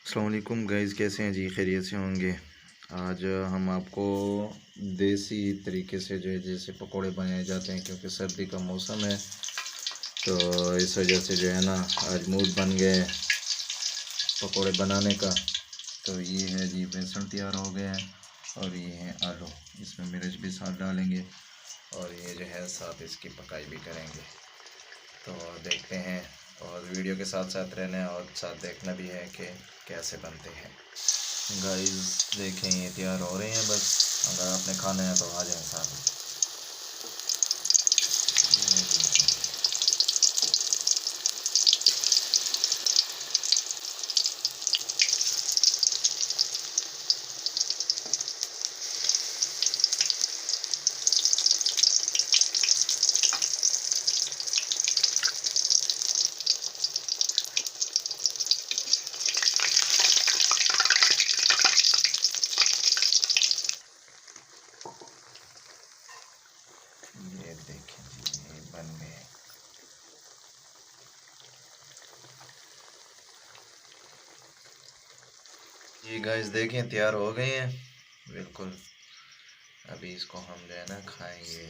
अस्सलाम वालेकुम गाइज़, कैसे हैं जी? खैरियत से होंगे। आज हम आपको देसी तरीके से जो है जैसे पकोड़े बनाए जाते हैं, क्योंकि सर्दी का मौसम है तो इस वजह से जो है ना आज मूड बन गया है पकोड़े बनाने का। तो ये है जी, बेसन तैयार हो गया है और ये है आलू, इसमें मिर्च भी साथ डालेंगे और ये जो है साथ इसकी पकाई भी करेंगे। तो देखते हैं और वीडियो के साथ साथ रहना है और साथ देखना भी है कि कैसे बनते हैं। गाइस देखें, ये तैयार हो रहे हैं। बस अगर आपने खाना है तो आ जाएं साथ में। ये देखें जी, ये बन गए। ये गाइस देखें, तैयार हो गए हैं बिल्कुल। अभी इसको हम जो है ना खाएंगे।